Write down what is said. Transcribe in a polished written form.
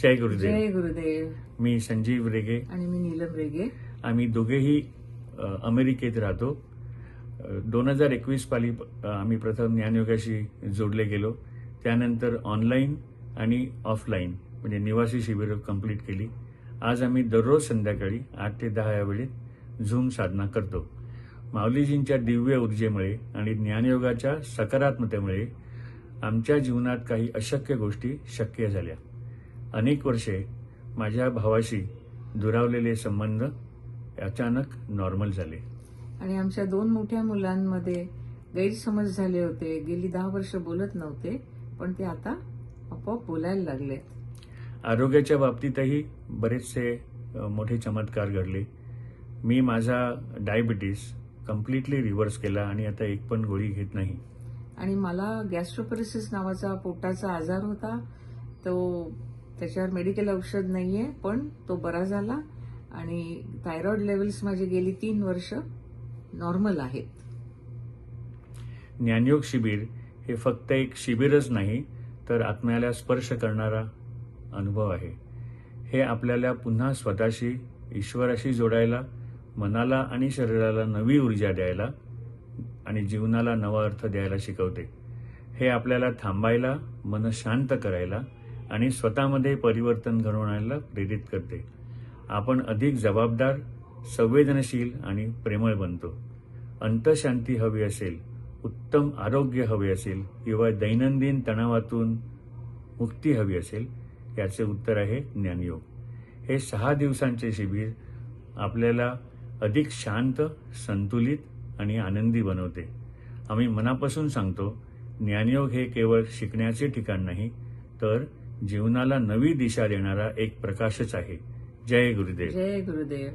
जय गुरुदेव. जय गुरुदेव. मी संजीव रेगे आणि मी नीलम रेगे. आम्ही दोघेही अमेरिकेत राहतो. 2021 साली आम्ही प्रथम ज्ञानयोगाशी जोडले गेलो. त्यानंतर ऑनलाईन आणि ऑफलाईन म्हणजे निवासी शिबिरं कंप्लीट केली. आज आम्ही दररोज संध्याकाळी 8 ते 10 या वेळेत झूम साधना करतो. माऊलीजींच्या दिव्य ऊर्जेमुळे आणि ज्ञानयोगाच्या सकारात्मकतेमुळे आमच्या जीवनात काही अशक्य गोष्टी शक्य झाल्या. अनेक वर्षे माझ्या भावाशी दुरावलेले संबंध अचानक नॉर्मल झाले. आणि आमच्या 2 मोठ्या मुलांमध्ये गैरसमज झाले होते. गेली 10 वर्ष बोलत नव्हते, पण ते आता आपोआप बोलायला लागले. आरोग्याच्या बाबतीतही बरेचसे मोठे चमत्कार घडले. मी माझा डायबिटीस कम्प्लिटली रिव्हर्स केला आणि आता एक पण गोळी घेत नाही. आणि मला गॅस्ट्रोपॅरेसिस नावाचा पोटाचा आजार होता. त्याच्यावर मेडिकल औषध नाहीये, पण तो बरा झाला. आणि थायरॉइड लेवल्स माझी गेली 3 वर्ष नॉर्मल आहेत. ज्ञानयोग शिबिर हे फक्त एक शिबिरच नाही, तर आत्म्याला स्पर्श करणारा अनुभव आहे. हे आपल्याला पुन्हा स्वतःशी, ईश्वराशी जोडायला, मनाला आणि शरीराला नवी ऊर्जा द्यायला आणि जीवनाला नवा अर्थ द्यायला शिकवते. हे आपल्याला थांबायला, मन शांत करायला आणि स्वतःमध्ये परिवर्तन घडवून आणायला प्रेरित करते. आपण अधिक जबाबदार, संवेदनशील आणि प्रेमळ बनतो. अंतशांती हवी असेल, उत्तम आरोग्य हवे असेल किंवा दैनंदिन तणावातून मुक्ती हवी असेल, याचे उत्तर आहे ज्ञानयोग. हे 6 दिवसांचे शिबिर आपल्याला अधिक शांत, संतुलित आणि आनंदी बनवते. आम्ही मनापासून सांगतो, ज्ञानयोग हे केवळ शिकण्याचे ठिकाण नाही, तर जीवनाला नवी दिशा देणारा एक प्रकाशच आहे. जय गुरुदेव. जय गुरुदेव.